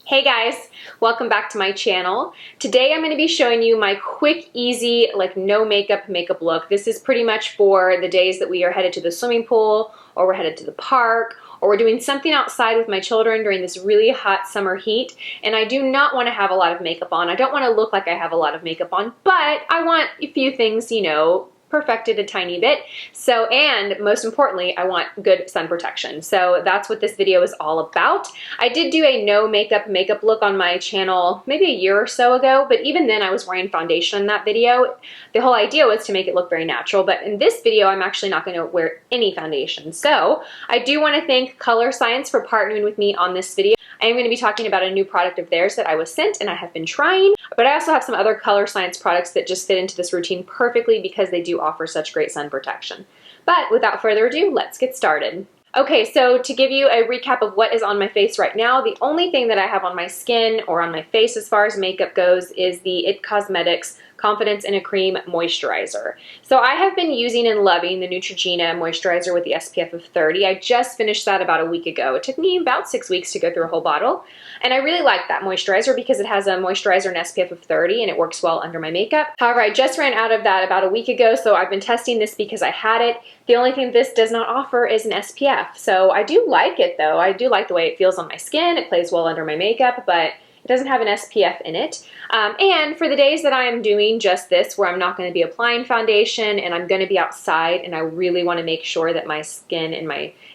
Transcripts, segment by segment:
Hey guys, welcome back to my channel. Today I'm going to be showing you my quick, easy, no makeup look. This is pretty much for the days that we are headed to the swimming pool, or we're headed to the park, or we're doing something outside with my children during this really hot summer heat, and I do not want to have a lot of makeup on. I don't want to look like I have a lot of makeup on, but I want a few things, perfected a tiny bit. So, and most importantly, I want good sun protection. So that's what this video is all about. I did do a no makeup look on my channel maybe a year or so ago, but even then I was wearing foundation in that video. The whole idea was to make it look very natural, but in this video I'm actually not going to wear any foundation. So I do want to thank Colorescience for partnering with me on this video. I am going to be talking about a new product of theirs that I was sent and I have been trying, but I also have some other Colorescience products that just fit into this routine perfectly because they do offer such great sun protection. But without further ado, let's get started. Okay, so to give you a recap of what is on my face right now, the only thing that I have on my skin or on my face as far as makeup goes is the IT Cosmetics Confidence in a Cream Moisturizer. So I have been using and loving the Neutrogena moisturizer with the SPF of 30. I just finished that about a week ago. It took me about 6 weeks to go through a whole bottle. And I really like that moisturizer because it has a moisturizer and SPF of 30 and it works well under my makeup. However, I just ran out of that about a week ago, so I've been testing this because I had it. The only thing this does not offer is an SPF. So I do like it though. I do like the way it feels on my skin. It plays well under my makeup, but it doesn't have an SPF in it. And for the days that I am doing just this, where I'm not going to be applying foundation and I'm going to be outside and I really want to make sure that my skin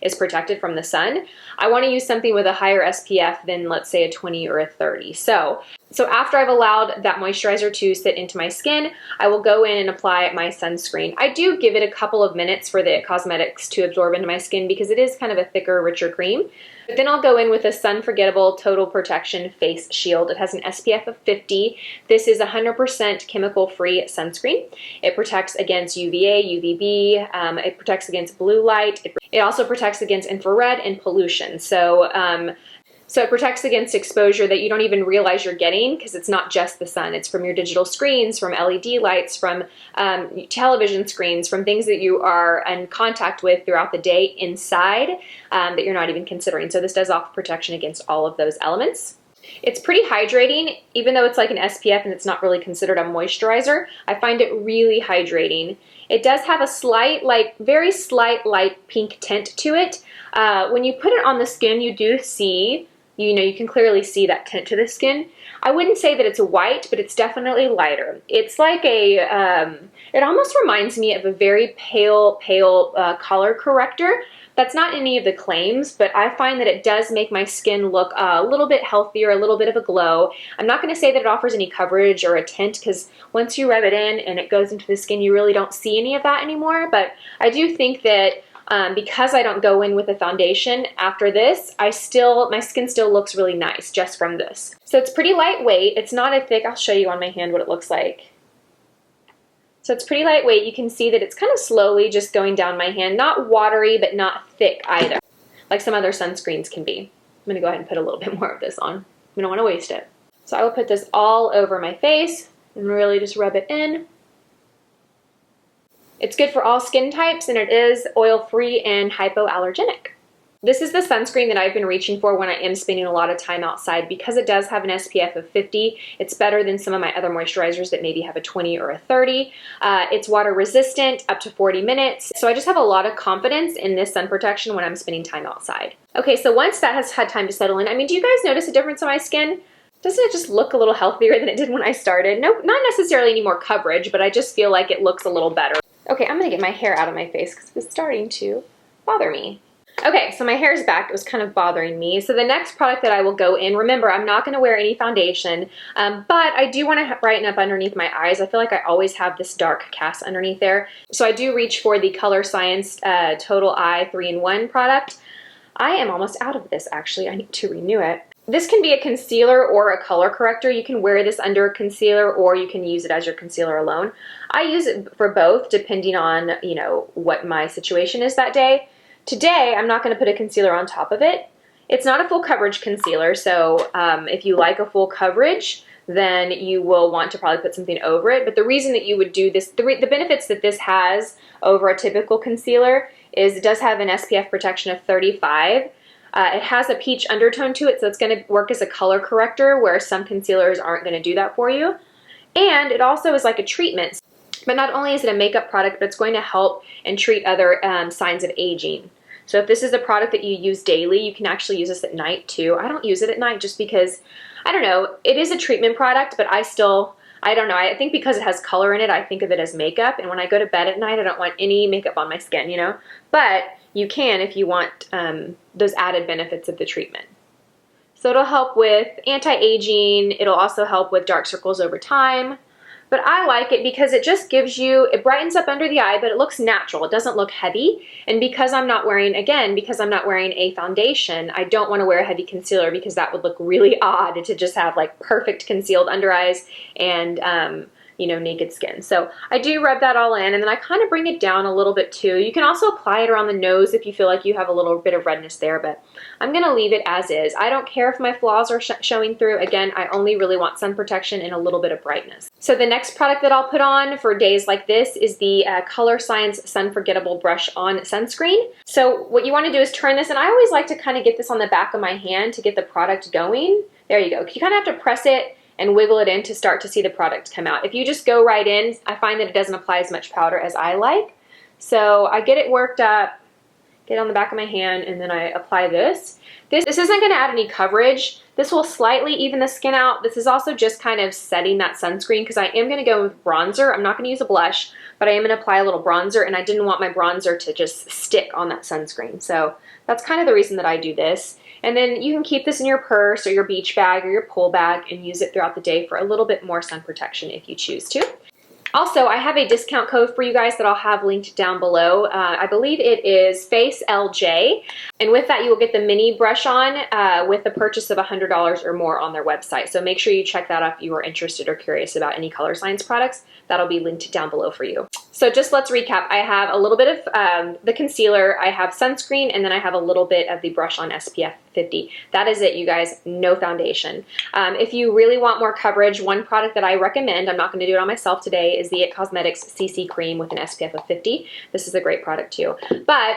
is protected from the sun, I want to use something with a higher SPF than, let's say, a 20 or a 30. So after I've allowed that moisturizer to sit into my skin, I will go in and apply my sunscreen. I do give it a couple of minutes for the cosmetics to absorb into my skin because it is kind of a thicker, richer cream. But then I'll go in with a Sun Forgettable Total Protection Face Shield. It has an SPF of 50. This is 100% chemical-free sunscreen. It protects against UVA, UVB, it protects against blue light. It also protects against infrared and pollution. So it protects against exposure that you don't even realize you're getting because it's not just the sun. It's from your digital screens, from LED lights, from television screens, from things that you are in contact with throughout the day inside that you're not even considering. So this does offer protection against all of those elements. It's pretty hydrating, even though it's like an SPF and it's not really considered a moisturizer. I find it really hydrating. It does have a slight, very slight light pink tint to it. When you put it on the skin, you do see, you can clearly see that tint to the skin. I wouldn't say that it's white, but it's definitely lighter. It's like it almost reminds me of a very pale color corrector. That's not any of the claims, but I find that it does make my skin look a little bit healthier, a little bit of a glow. I'm not going to say that it offers any coverage or a tint because once you rub it in and it goes into the skin, you really don't see any of that anymore. But I do think that because I don't go in with a foundation after this, my skin still looks really nice just from this. So it's pretty lightweight. It's not a thick, I'll show you on my hand what it looks like. So it's pretty lightweight. You can see that it's kind of slowly just going down my hand. Not watery, but not thick either, like some other sunscreens can be. I'm going to go ahead and put a little bit more of this on. We don't want to waste it. So I will put this all over my face and really just rub it in. It's good for all skin types and it is oil-free and hypoallergenic. This is the sunscreen that I've been reaching for when I am spending a lot of time outside because it does have an SPF of 50. It's better than some of my other moisturizers that maybe have a 20 or a 30. It's water resistant up to 40 minutes. So I just have a lot of confidence in this sun protection when I'm spending time outside. Okay, so once that has had time to settle in, do you guys notice a difference on my skin? Doesn't it just look a little healthier than it did when I started? No, not necessarily any more coverage, but I just feel like it looks a little better. Okay, I'm gonna get my hair out of my face because it's starting to bother me. Okay, so my hair is back. It was kind of bothering me. So the next product that I will go in, remember, I'm not going to wear any foundation, but I do want to brighten up underneath my eyes. I feel like I always have this dark cast underneath there. So I do reach for the Colorescience Total Eye 3-in-1 product. I am almost out of this, actually. I need to renew it. This can be a concealer or a color corrector. You can wear this under a concealer or you can use it as your concealer alone. I use it for both depending on, what my situation is that day. Today, I'm not going to put a concealer on top of it. It's not a full coverage concealer, so if you like a full coverage, then you will want to probably put something over it. But the reason that you would do this, the benefits that this has over a typical concealer is it does have an SPF protection of 35. It has a peach undertone to it, so it's going to work as a color corrector where some concealers aren't going to do that for you. And it also is like a treatment. But not only is it a makeup product, but it's going to help and treat other signs of aging. So if this is a product that you use daily, you can actually use this at night too. I don't use it at night just because, I don't know, it is a treatment product, but I don't know, I think because it has color in it, I think of it as makeup. And when I go to bed at night, I don't want any makeup on my skin, you know? But you can if you want those added benefits of the treatment. So it'll help with anti-aging. It'll also help with dark circles over time. But I like it because it just gives you, it brightens up under the eye, but it looks natural. It doesn't look heavy. And because I'm not wearing, again, because I'm not wearing a foundation, I don't want to wear a heavy concealer because that would look really odd to just have like perfect concealed under eyes and, you know, naked skin. So I do rub that all in, and then I kind of bring it down a little bit too. You can also apply it around the nose if you feel like you have a little bit of redness there, but I'm going to leave it as is. I don't care if my flaws are showing through. Again, I only really want sun protection and a little bit of brightness. So the next product that I'll put on for days like this is the Colorescience Sun Forgettable Brush On Sunscreen. So what you want to do is turn this, and I always like to kind of get this on the back of my hand to get the product going. There you go. You kind of have to press it and wiggle it in to start to see the product come out. If you just go right in, I find that it doesn't apply as much powder as I like. So I get it worked up, get it on the back of my hand, and then I apply this. This isn't going to add any coverage. This will slightly even the skin out. This is also just kind of setting that sunscreen because I am going to go with bronzer. I'm not going to use a blush, but I am going to apply a little bronzer, and I didn't want my bronzer to just stick on that sunscreen. So that's kind of the reason that I do this. And then you can keep this in your purse or your beach bag or your pool bag and use it throughout the day for a little bit more sun protection if you choose to. Also, I have a discount code for you guys that I'll have linked down below. I believe it is FaceLJ. And with that, you will get the mini brush on with a purchase of $100 or more on their website. So make sure you check that out if you are interested or curious about any Colorescience products. That'll be linked down below for you. So just let's recap. I have a little bit of the concealer, I have sunscreen, and then I have a little bit of the brush on SPF 50. That is it, you guys. No foundation. If you really want more coverage, one product that I recommend, I'm not going to do it on myself today, is the IT Cosmetics CC Cream with an SPF of 50. This is a great product too. But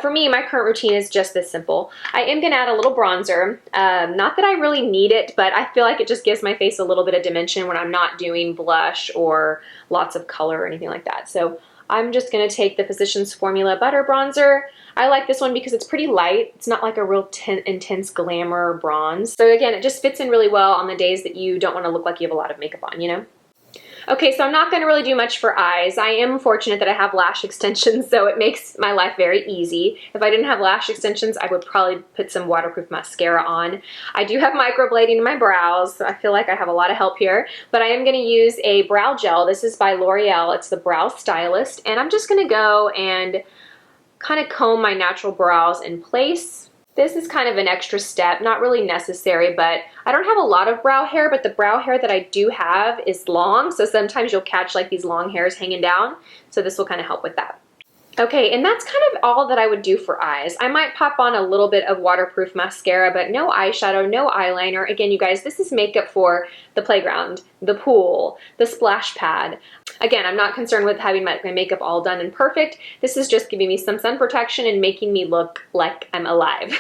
for me, my current routine is just this simple. I am going to add a little bronzer. Not that I really need it, but I feel like it just gives my face a little bit of dimension when I'm not doing blush or lots of color or anything like that. So I'm just going to take the Physicians Formula Butter Bronzer. I like this one because it's pretty light. It's not like a real intense glamour bronze. So again, it just fits in really well on the days that you don't want to look like you have a lot of makeup on, you know? Okay, so I'm not going to really do much for eyes. I am fortunate that I have lash extensions, so it makes my life very easy. If I didn't have lash extensions, I would probably put some waterproof mascara on. I do have microblading in my brows, so I feel like I have a lot of help here. But I am going to use a brow gel. This is by Loreal. It's the Brow Stylist. And I'm just going to go and kind of comb my natural brows in place. This is kind of an extra step, not really necessary, but I don't have a lot of brow hair, but the brow hair that I do have is long, so sometimes you'll catch like these long hairs hanging down, so this will kind of help with that. Okay, and that's kind of all that I would do for eyes. I might pop on a little bit of waterproof mascara, but no eyeshadow, no eyeliner. Again, you guys, this is makeup for the playground, the pool, the splash pad. Again, I'm not concerned with having my makeup all done and perfect. This is just giving me some sun protection and making me look like I'm alive.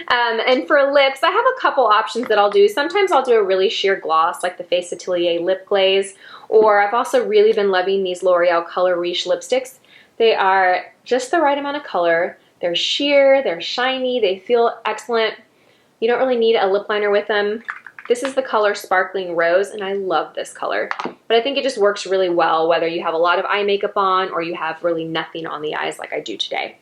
And for lips, I have a couple options that I'll do. Sometimes I'll do a really sheer gloss like the Face Atelier Lip Glaze, or I've also really been loving these L'Oreal Color Riche lipsticks. They are just the right amount of color. They're sheer, they're shiny, they feel excellent. You don't really need a lip liner with them. This is the color Sparkling Rose, and I love this color. But I think it just works really well whether you have a lot of eye makeup on or you have really nothing on the eyes like I do today.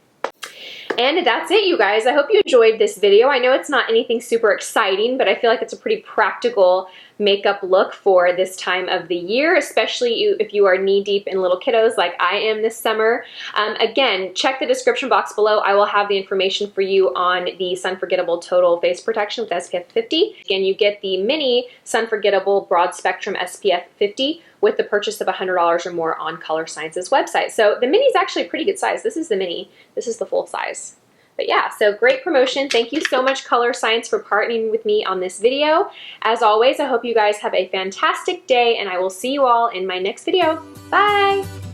And that's it, you guys. I hope you enjoyed this video. I know it's not anything super exciting, but I feel like it's a pretty practical makeup look for this time of the year, especially if you are knee-deep in little kiddos like I am this summer. Again, check the description box below. I will have the information for you on the Sun Forgettable Total Face Protection with SPF 50. Again, you get the mini Sun Forgettable Broad Spectrum SPF 50 with the purchase of $100 or more on Colorescience's website. So the mini is actually a pretty good size. This is the mini. This is the full size. But yeah, so great promotion. Thank you so much, Colorescience, for partnering with me on this video. As always, I hope you guys have a fantastic day, and I will see you all in my next video. Bye!